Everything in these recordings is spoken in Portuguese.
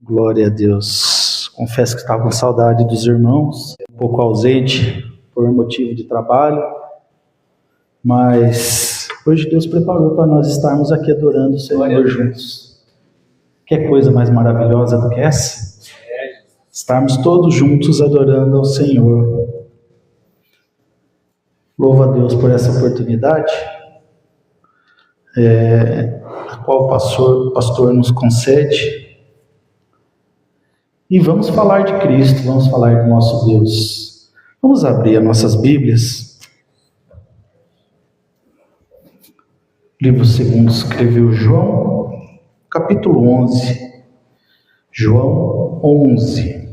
Glória a Deus. Confesso que estava com saudade dos irmãos, um pouco ausente por motivo de trabalho, mas hoje Deus preparou para nós estarmos aqui adorando o Senhor juntos. Que coisa mais maravilhosa do que essa? Estarmos todos juntos adorando ao Senhor. Louvo a Deus por essa oportunidade, a qual o pastor nos concede. E vamos falar de Cristo, vamos falar do nosso Deus. Vamos abrir as nossas Bíblias. Livro segundo escreveu João, capítulo 11. João 11.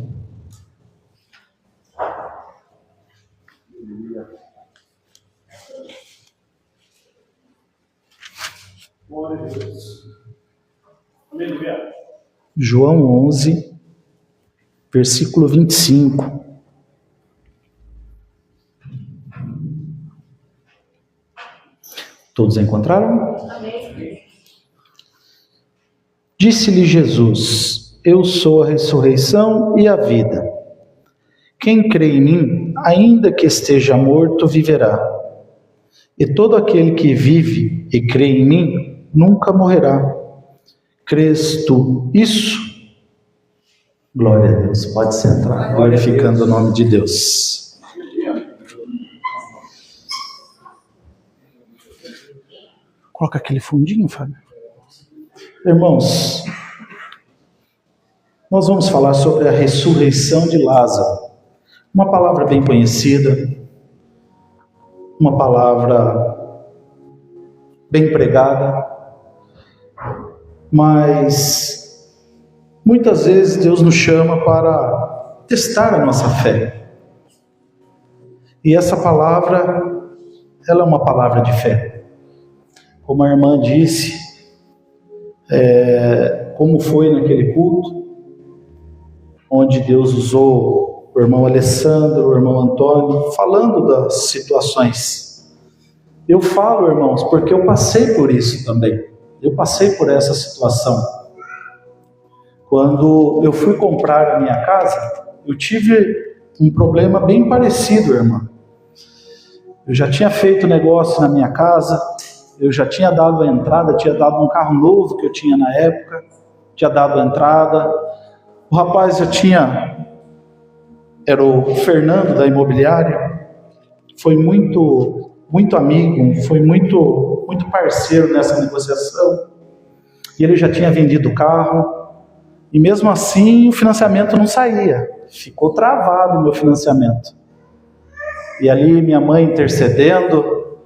João 11, versículo 25. Todos encontraram? Amém. Disse-lhe Jesus: Eu sou a ressurreição e a vida. Quem crê em mim, ainda que esteja morto, viverá. E todo aquele que vive e crê em mim, nunca morrerá. Crês tu isso? Glória a Deus. Pode sentar, glorificando o nome de Deus. Coloca aquele fundinho, Fábio. Irmãos, nós vamos falar sobre a ressurreição de Lázaro. Uma palavra bem conhecida, uma palavra bem pregada, mas muitas vezes Deus nos chama para testar a nossa fé. E essa palavra, ela é uma palavra de fé. Como a irmã disse, como foi naquele culto, onde Deus usou o irmão Alessandro, o irmão Antônio, falando das situações. Eu falo, irmãos, porque eu passei por isso também. Eu passei por essa situação. Quando eu fui comprar a minha casa, eu tive um problema bem parecido, irmã. Eu já tinha feito negócio na minha casa, eu já tinha dado a entrada, tinha dado um carro novo que eu tinha na época, tinha dado a entrada. O rapaz era o Fernando da imobiliária, foi muito amigo, foi muito parceiro nessa negociação. E ele já tinha vendido o carro. E mesmo assim o financiamento não saía, ficou travado o meu financiamento. E ali minha mãe intercedendo,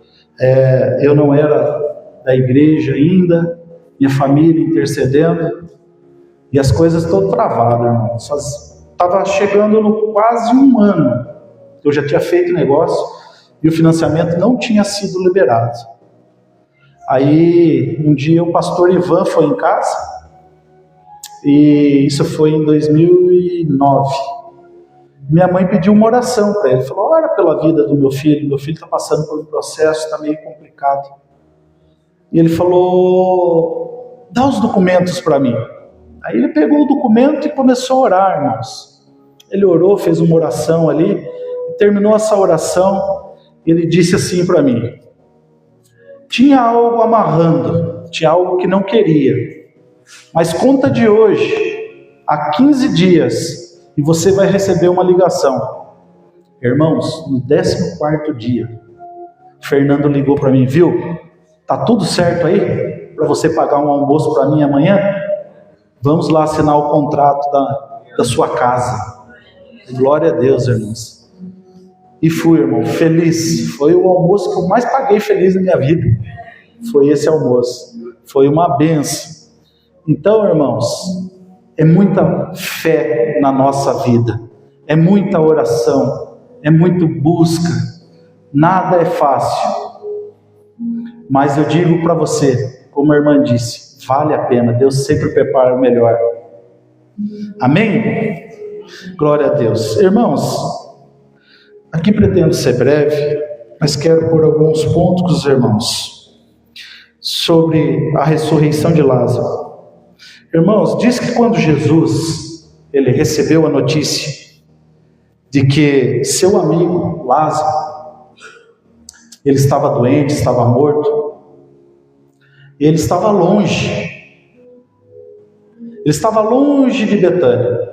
eu não era da igreja ainda, minha família intercedendo, e as coisas todas travadas, irmão. Estava chegando no quase um ano, eu já tinha feito negócio, e o financiamento não tinha sido liberado. Aí um dia o pastor Ivan foi em casa, e isso foi em 2009. Minha mãe pediu uma oração para ele. Falou: ora pela vida do meu filho está passando por um processo, está meio complicado. E ele falou: dá os documentos para mim. Aí ele pegou o documento e começou a orar, irmãos. Ele orou, fez uma oração ali, e terminou essa oração, ele disse assim para mim: tinha algo amarrando, tinha algo que não queria, mas conta de hoje, há 15 dias, e você vai receber uma ligação. Irmãos, no 14º dia, Fernando ligou para mim: viu, tá tudo certo aí, para você pagar um almoço para mim amanhã? Vamos lá assinar o contrato da sua casa. Glória a Deus, irmãos. E fui, irmão, feliz. Foi o almoço que eu mais paguei feliz na minha vida. Foi esse almoço. Foi uma bênção. Então, irmãos, é muita fé na nossa vida. É muita oração. É muito busca. Nada é fácil. Mas eu digo para você, como a irmã disse, vale a pena. Deus sempre prepara o melhor. Amém? Glória a Deus. Irmãos, aqui pretendo ser breve, mas quero pôr alguns pontos com os irmãos sobre a ressurreição de Lázaro. Irmãos, diz que quando Jesus ele recebeu a notícia de que seu amigo Lázaro, ele estava doente, estava morto, ele estava longe. Ele estava longe de Betânia.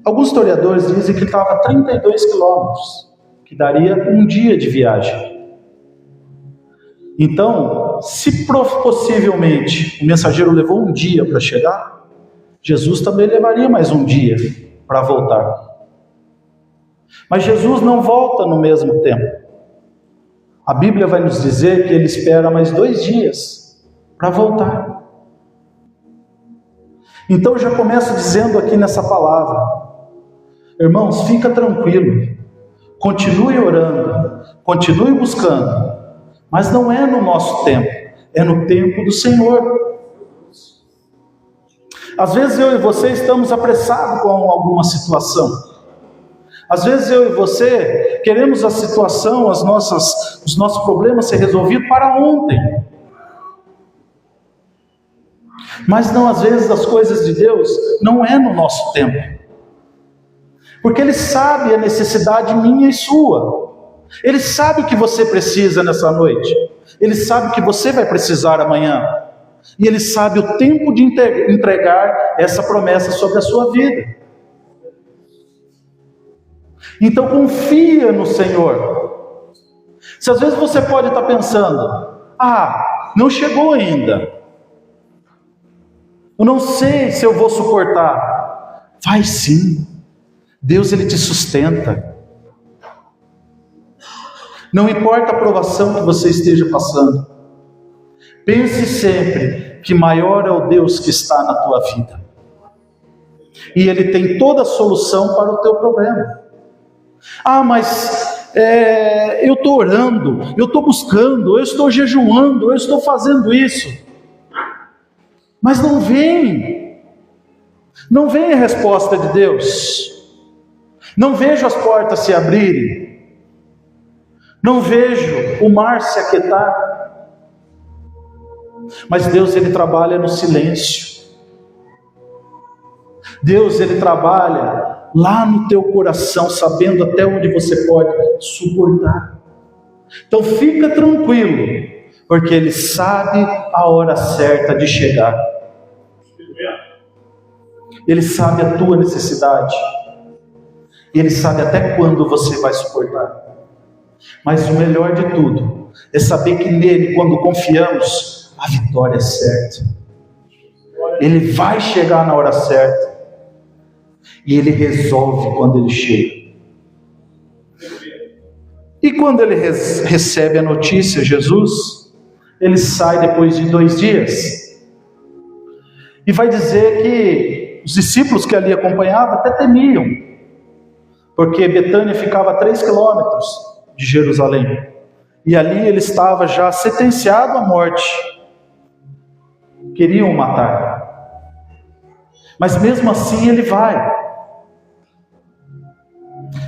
Alguns historiadores dizem que estava a 32 quilômetros, que daria um dia de viagem. Então, se possivelmente o mensageiro levou um dia para chegar, Jesus também levaria mais um dia para voltar. Mas Jesus não volta no mesmo tempo. A Bíblia vai nos dizer que ele espera mais 2 dias para voltar. Então já começo dizendo aqui nessa palavra, irmãos, fica tranquilo, continue orando, continue buscando, mas não é no nosso tempo, é no tempo do Senhor. Às vezes eu e você estamos apressados com alguma situação. Às vezes eu e você queremos a situação, os nossos problemas ser resolvidos para ontem. Mas não, às vezes as coisas de Deus não é no nosso tempo. Porque Ele sabe a necessidade minha e sua. Ele sabe o que você precisa nessa noite. Ele sabe o que você vai precisar amanhã. E Ele sabe o tempo de entregar essa promessa sobre a sua vida. Então confia no Senhor. Se às vezes você pode estar pensando, não chegou ainda, eu não sei se eu vou suportar. Vai sim, Deus ele te sustenta. Não importa a provação que você esteja passando, pense sempre que maior é o Deus que está na tua vida, e Ele tem toda a solução para o teu problema. Mas eu estou orando, eu estou buscando, eu estou jejuando, eu estou fazendo isso, mas não vem a resposta de Deus, não vejo as portas se abrirem, não vejo o mar se aquietar. Mas Deus ele trabalha no silêncio. Deus ele trabalha lá no teu coração, sabendo até onde você pode suportar. Então fica tranquilo, porque Ele sabe a hora certa de chegar. Ele sabe a tua necessidade. Ele sabe até quando você vai suportar. Mas o melhor de tudo é saber que nele, quando confiamos, a vitória é certa. Ele vai chegar na hora certa. E Ele resolve quando Ele chega. E quando Ele recebe a notícia, Jesus, Ele sai depois de 2 dias. E vai dizer que os discípulos que ali acompanhavam até temiam, porque Betânia ficava a 3 quilômetros de Jerusalém. E ali ele estava já sentenciado à morte. Queriam o matar. Mas mesmo assim ele vai.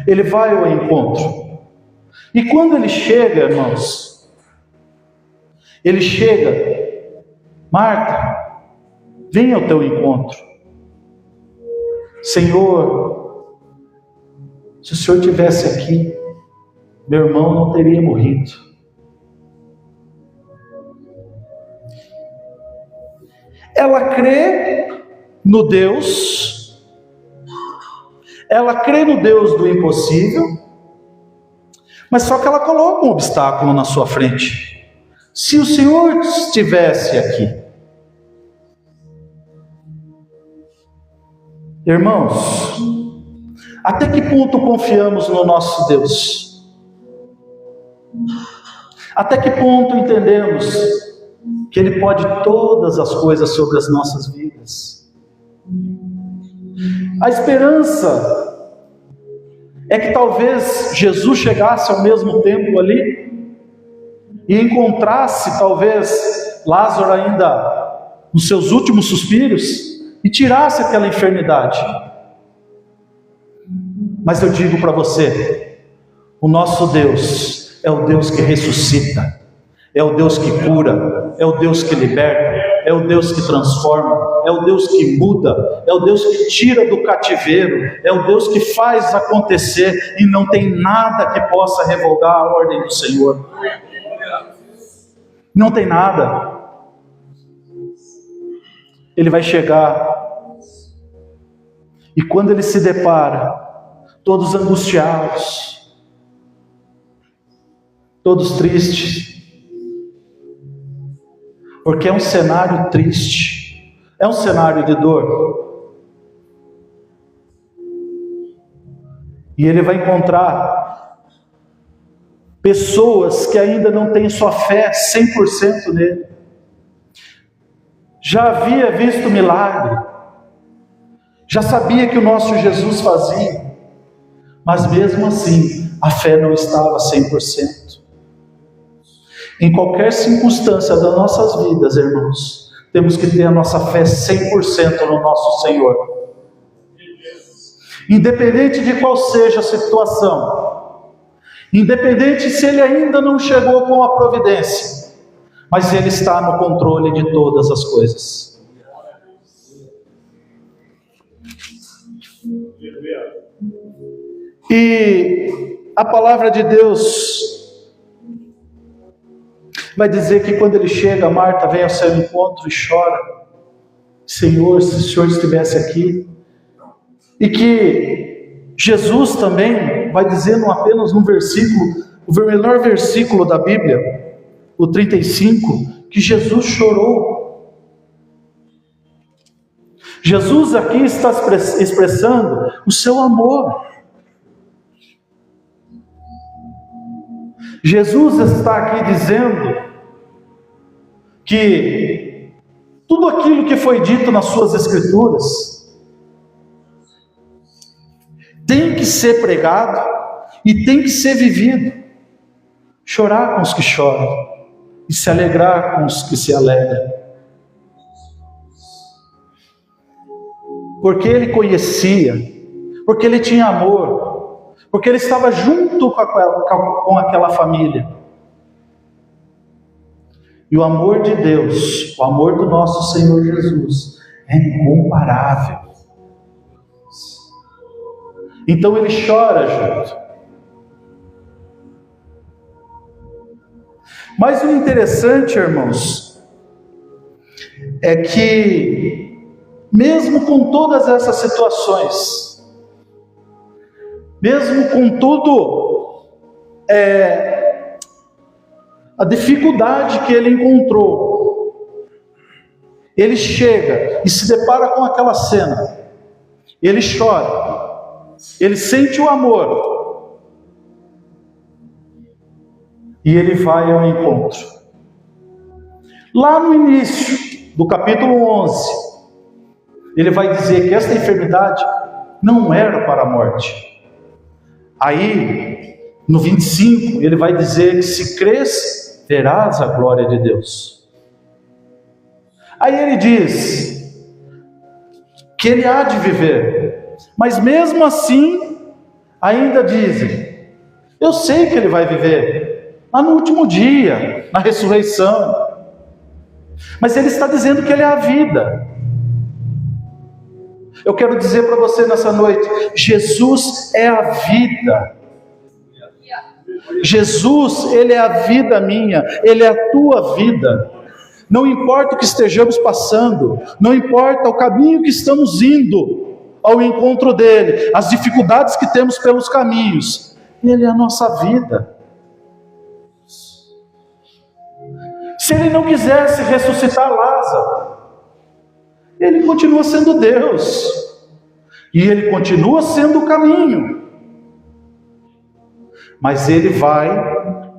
Ele vai ao encontro. E quando ele chega, irmãos, ele chega, Marta, vem ao teu encontro. Senhor, se o Senhor estivesse aqui, meu irmão não teria morrido. Ela crê no Deus, ela crê no Deus do impossível, mas só que ela coloca um obstáculo na sua frente. Se o Senhor estivesse aqui, irmãos, até que ponto confiamos no nosso Deus? Até que ponto entendemos que Ele pode todas as coisas sobre as nossas vidas? A esperança é que talvez Jesus chegasse ao mesmo tempo ali e encontrasse talvez Lázaro ainda nos seus últimos suspiros e tirasse aquela enfermidade. Mas eu digo para você, o nosso Deus é o Deus que ressuscita, É o Deus que cura, é o Deus que liberta, é o Deus que transforma, é o Deus que muda, é o Deus que tira do cativeiro, é o Deus que faz acontecer, e não tem nada que possa revogar a ordem do Senhor. Não tem nada. Ele vai chegar, e quando ele se depara, todos angustiados, todos tristes, porque é um cenário triste, é um cenário de dor, e ele vai encontrar pessoas que ainda não têm sua fé 100% nele. Já havia visto milagre, já sabia que o nosso Jesus fazia, mas mesmo assim, a fé não estava 100%. Em qualquer circunstância das nossas vidas, irmãos, temos que ter a nossa fé 100% no nosso Senhor. Independente de qual seja a situação, independente se Ele ainda não chegou com a providência, mas Ele está no controle de todas as coisas. E a palavra de Deus vai dizer que quando ele chega, Marta vem ao seu encontro e chora: Senhor, se o Senhor estivesse aqui. E que Jesus também vai dizer, não apenas no versículo, o melhor versículo da Bíblia, o 35, que Jesus chorou. Jesus aqui está expressando o seu amor. Jesus está aqui dizendo que tudo aquilo que foi dito nas suas Escrituras tem que ser pregado e tem que ser vivido. Chorar com os que choram e se alegrar com os que se alegram. Porque ele conhecia, porque ele tinha amor, porque ele estava junto com aquela família. E o amor de Deus, o amor do nosso Senhor Jesus, é incomparável. Então ele chora junto. Mas o interessante, irmãos, é que mesmo com todas essas situações, mesmo com tudo, a dificuldade que ele encontrou, ele chega e se depara com aquela cena, ele chora, ele sente o amor, e ele vai ao encontro. Lá no início do capítulo 11, ele vai dizer que esta enfermidade não era para a morte. Aí, no 25, ele vai dizer que se crês, verás a glória de Deus. Aí ele diz que ele há de viver, mas mesmo assim, ainda dizem: eu sei que ele vai viver, lá no último dia, na ressurreição. Mas ele está dizendo que ele é a vida. Eu quero dizer para você nessa noite: Jesus é a vida. Jesus, Ele é a vida minha, Ele é a tua vida. Não importa o que estejamos passando, não importa o caminho que estamos indo ao encontro dEle, as dificuldades que temos pelos caminhos, Ele é a nossa vida. Se Ele não quisesse ressuscitar Lázaro, Ele continua sendo Deus, e Ele continua sendo o caminho. Mas Ele vai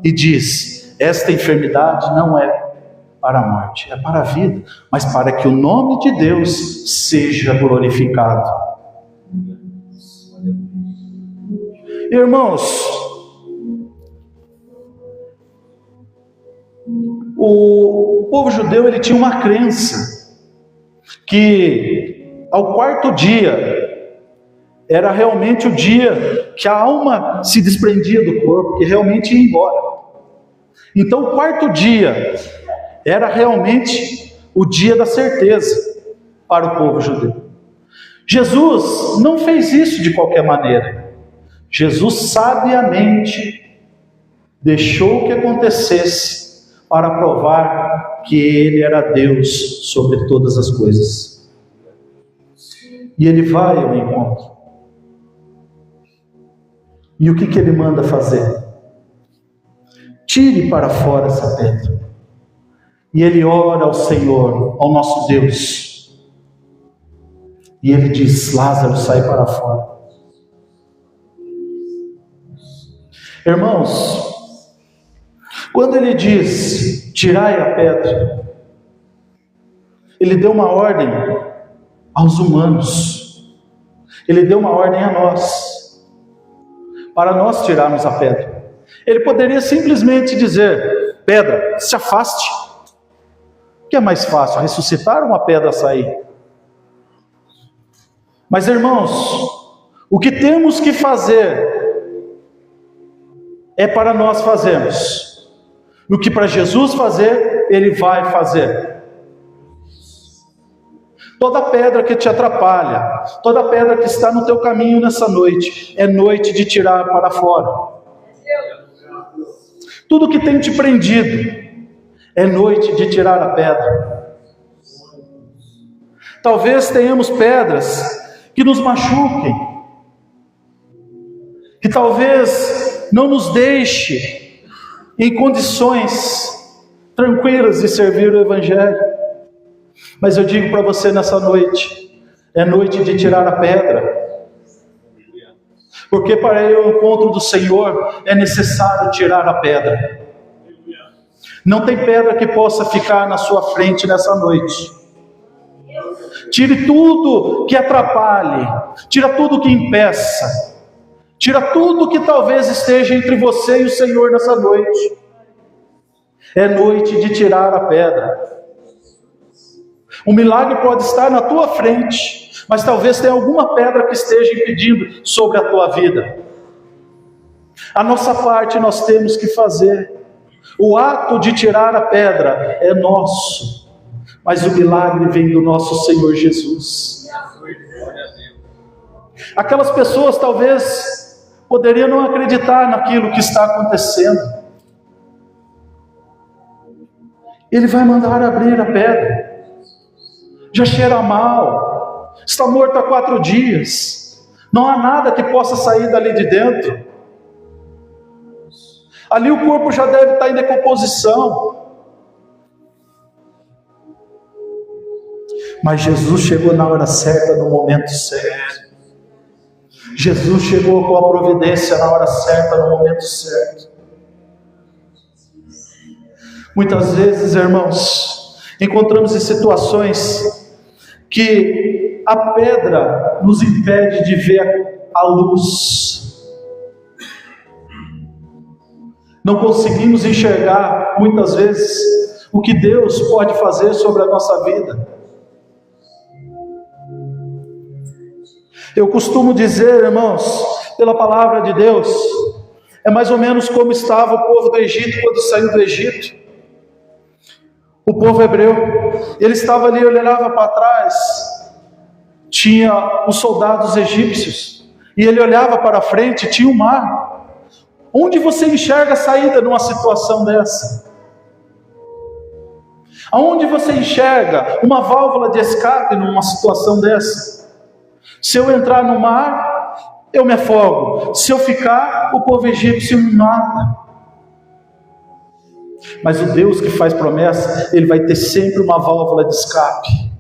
e diz: esta enfermidade não é para a morte, é para a vida, mas para que o nome de Deus seja glorificado. Irmãos, o povo judeu, ele tinha uma crença que ao quarto dia era realmente o dia que a alma se desprendia do corpo, que realmente ia embora. Então o quarto dia era realmente o dia da certeza para o povo judeu. Jesus não fez isso de qualquer maneira. Jesus sabiamente deixou que acontecesse para provar que Ele era Deus sobre todas as coisas. E Ele vai ao encontro. E o que Ele manda fazer? Tire para fora essa pedra. E Ele ora ao Senhor, ao nosso Deus. E Ele diz: Lázaro, sai para fora. Irmãos, quando Ele diz: tirai a pedra, Ele deu uma ordem aos humanos. Ele deu uma ordem a nós, para nós tirarmos a pedra. Ele poderia simplesmente dizer: pedra, se afaste. O que é mais fácil, ressuscitar ou uma pedra sair? Mas irmãos, o que temos que fazer é para nós fazermos. O que para Jesus fazer, Ele vai fazer. Toda pedra que te atrapalha, toda pedra que está no teu caminho nessa noite, é noite de tirar para fora. Tudo que tem te prendido, é noite de tirar a pedra. Talvez tenhamos pedras que nos machuquem, que talvez não nos deixe em condições tranquilas de servir o Evangelho. Mas eu digo para você nessa noite, é noite de tirar a pedra, porque para ir ao encontro do Senhor é necessário tirar a pedra. Não tem pedra que possa ficar na sua frente nessa noite. Tire tudo que atrapalhe, tira tudo que impeça, tira tudo que talvez esteja entre você e o Senhor nessa noite. É noite de tirar a pedra. O milagre pode estar na tua frente, mas talvez tenha alguma pedra que esteja impedindo sobre a tua vida. A nossa parte nós temos que fazer. O ato de tirar a pedra é nosso. Mas o milagre vem do nosso Senhor Jesus. Aquelas pessoas talvez poderiam não acreditar naquilo que está acontecendo. Ele vai mandar abrir a pedra. Já cheira mal. Está morto há 4 dias. Não há nada que possa sair dali de dentro. Ali o corpo já deve estar em decomposição. Mas Jesus chegou na hora certa, no momento certo. Jesus chegou com a providência na hora certa, no momento certo. Muitas vezes, irmãos, encontramos em situações que a pedra nos impede de ver a luz. Não conseguimos enxergar, muitas vezes, o que Deus pode fazer sobre a nossa vida. Eu costumo dizer, irmãos, pela palavra de Deus, é mais ou menos como estava o povo do Egito quando saiu do Egito. O povo hebreu, ele estava ali, ele olhava para trás, tinha os soldados egípcios, e ele olhava para frente, tinha o mar. Onde você enxerga a saída numa situação dessa? Aonde você enxerga uma válvula de escape numa situação dessa? Se eu entrar no mar, eu me afogo. Se eu ficar, o povo egípcio me mata. Mas o Deus que faz promessa, Ele vai ter sempre uma válvula de escape.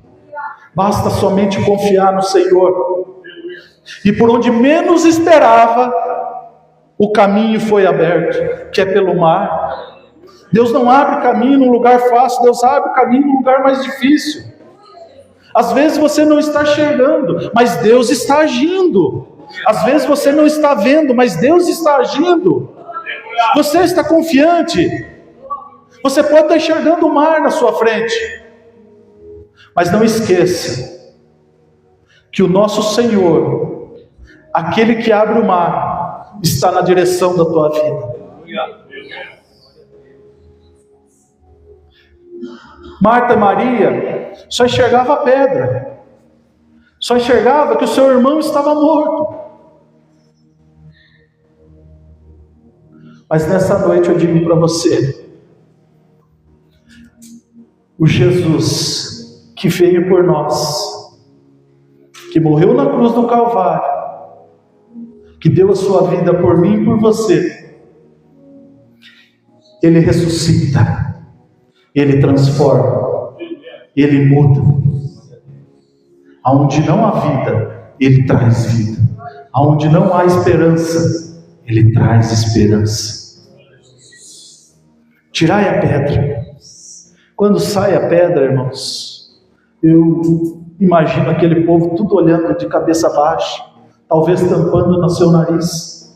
Basta somente confiar no Senhor. E por onde menos esperava, o caminho foi aberto, que é pelo mar. Deus não abre caminho num lugar fácil, Deus abre caminho num lugar mais difícil. Às vezes você não está enxergando, mas Deus está agindo. Às vezes você não está vendo, mas Deus está agindo. Você está confiante. Você pode estar enxergando o mar na sua frente. Mas não esqueça que o nosso Senhor, aquele que abre o mar, está na direção da tua vida. Marta e Maria só enxergava a pedra, só enxergava que o seu irmão estava morto. Mas nessa noite eu digo para você, o Jesus que veio por nós, que morreu na cruz do Calvário, que deu a sua vida por mim e por você, Ele ressuscita, Ele transforma, Ele muda. Aonde não há vida, Ele traz vida. Aonde não há esperança, Ele traz esperança. Tirai a pedra. Quando sai a pedra, irmãos, eu imagino aquele povo tudo olhando de cabeça baixa, talvez tampando no seu nariz.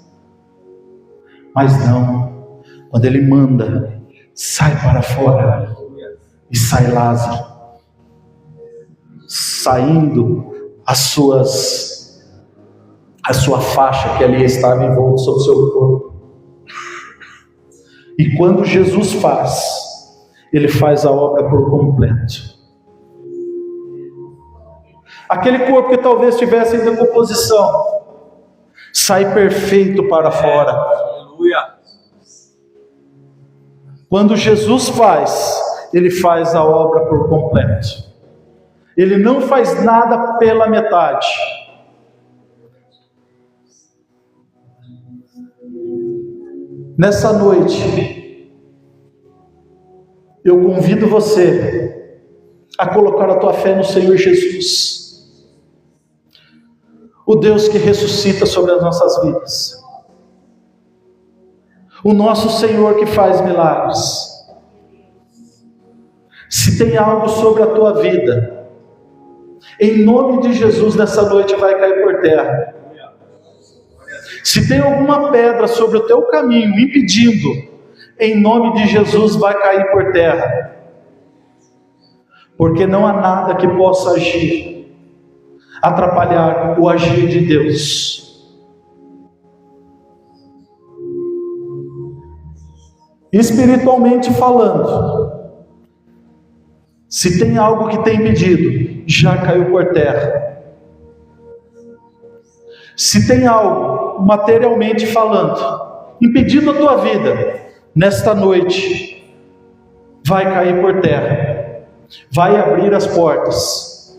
Mas não, quando Ele manda, sai para fora, e sai Lázaro, saindo a sua faixa que ali estava envolta sobre o seu corpo. E quando Jesus faz, Ele faz a obra por completo. Aquele corpo que talvez estivesse em decomposição, sai perfeito para fora. Aleluia. Quando Jesus faz, Ele faz a obra por completo. Ele não faz nada pela metade. Nessa noite, eu convido você a colocar a tua fé no Senhor Jesus, o Deus que ressuscita sobre as nossas vidas, o nosso Senhor que faz milagres. Se tem algo sobre a tua vida, em nome de Jesus, nessa noite vai cair por terra. Se tem alguma pedra sobre o teu caminho impedindo, em nome de Jesus vai cair por terra. Porque não há nada que possa agir, atrapalhar o agir de Deus. Espiritualmente falando, se tem algo que tem impedido, já caiu por terra. Se tem algo, materialmente falando, impedindo a tua vida, nesta noite, vai cair por terra, vai abrir as portas.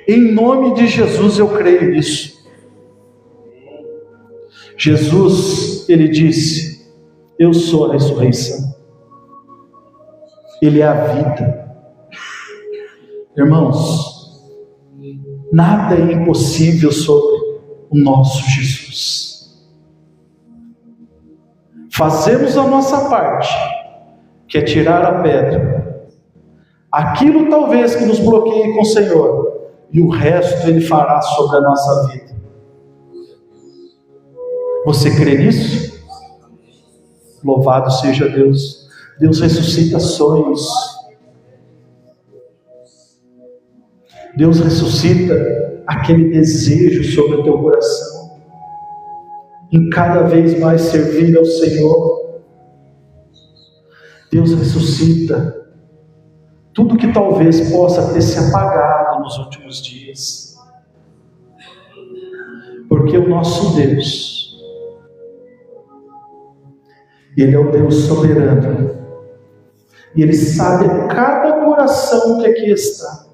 Em nome de Jesus eu creio nisso. Jesus, Ele disse, eu sou a ressurreição. Ele é a vida. Irmãos, nada é impossível sobre o nosso Jesus. Fazemos a nossa parte, que é tirar a pedra, aquilo talvez que nos bloqueie com o Senhor, e o resto Ele fará sobre a nossa vida. Você crê nisso? Louvado seja Deus. Deus ressuscita sonhos. Deus ressuscita aquele desejo sobre o teu coração, em cada vez mais servir ao Senhor. Deus ressuscita tudo que talvez possa ter se apagado nos últimos dias, porque o nosso Deus, Ele é o Deus soberano, e Ele sabe cada coração que aqui está.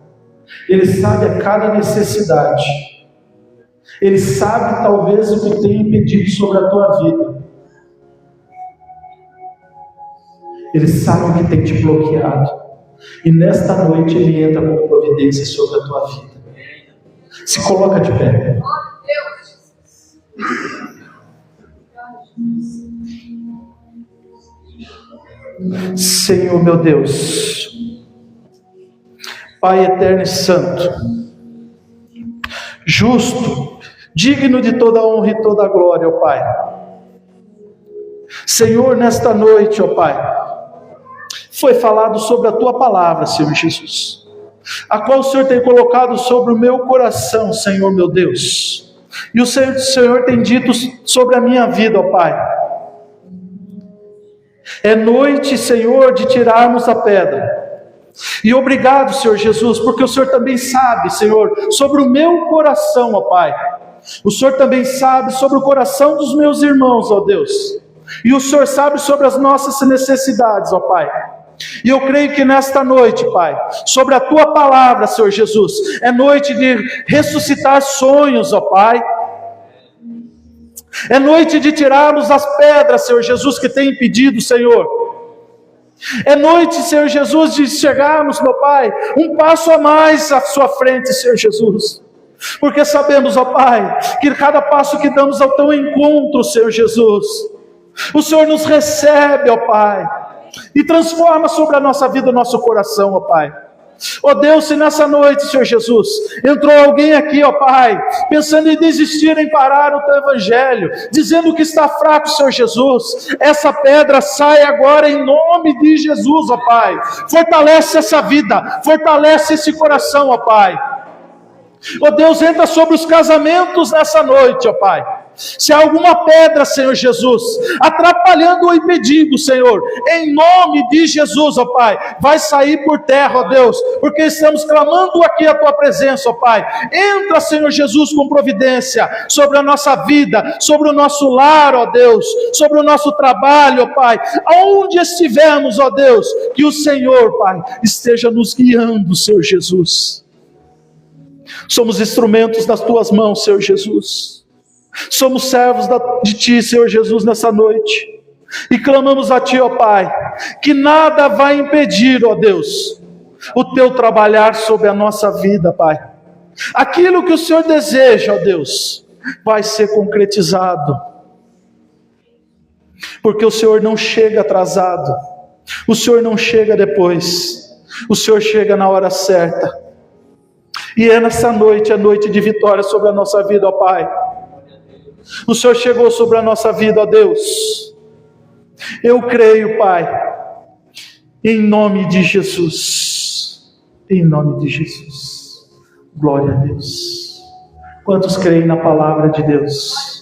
Ele sabe a cada necessidade. Ele sabe talvez o que tem impedido sobre a tua vida. Ele sabe o que tem te bloqueado. E nesta noite Ele entra com providência sobre a tua vida. Se coloca de pé. Senhor meu Deus, Pai eterno e santo, justo, digno de toda honra e toda glória, ó Pai. Senhor, nesta noite, ó Pai, foi falado sobre a Tua palavra, Senhor Jesus, a qual o Senhor tem colocado sobre o meu coração, Senhor meu Deus, e o Senhor tem dito sobre a minha vida, ó Pai. É noite, Senhor, de tirarmos a pedra. E obrigado, Senhor Jesus, porque o Senhor também sabe, Senhor, sobre o meu coração, ó Pai. O Senhor também sabe sobre o coração dos meus irmãos, ó Deus. E o Senhor sabe sobre as nossas necessidades, ó Pai. E eu creio que nesta noite, Pai, sobre a Tua palavra, Senhor Jesus, é noite de ressuscitar sonhos, ó Pai. É noite de tirarmos as pedras, Senhor Jesus, que tem impedido, Senhor. É noite, Senhor Jesus, de chegarmos, meu Pai, um passo a mais à Sua frente, Senhor Jesus. Porque sabemos, ó Pai, que cada passo que damos ao Teu encontro, Senhor Jesus, o Senhor nos recebe, ó Pai, e transforma sobre a nossa vida o nosso coração, ó Pai. Ó Deus, se nessa noite, Senhor Jesus, entrou alguém aqui, ó Pai, pensando em desistir, em parar o Teu Evangelho, dizendo que está fraco, Senhor Jesus, essa pedra sai agora em nome de Jesus, ó Pai. Fortalece essa vida, fortalece esse coração, ó Pai. Ó Deus, entra sobre os casamentos nessa noite, ó Pai. Se há alguma pedra, Senhor Jesus, atrapalhando ou impedindo, Senhor, em nome de Jesus, ó Pai, vai sair por terra, ó Deus, porque estamos clamando aqui a Tua presença, ó Pai. Entra, Senhor Jesus, com providência sobre a nossa vida, sobre o nosso lar, ó Deus, sobre o nosso trabalho, ó Pai, aonde estivermos, ó Deus, que o Senhor, Pai, esteja nos guiando, Senhor Jesus. Somos instrumentos das Tuas mãos, Senhor Jesus. Somos servos de Ti, Senhor Jesus, nessa noite. E clamamos a Ti, ó Pai, que nada vai impedir, ó Deus, o Teu trabalhar sobre a nossa vida, Pai. Aquilo que o Senhor deseja, ó Deus, vai ser concretizado. Porque o Senhor não chega atrasado. O Senhor não chega depois. O Senhor chega na hora certa. E é nessa noite, a noite de vitória sobre a nossa vida, ó Pai. O Senhor chegou sobre a nossa vida, ó Deus. Eu creio, Pai, em nome de Jesus. Em nome de Jesus. Glória a Deus. Quantos creem na palavra de Deus?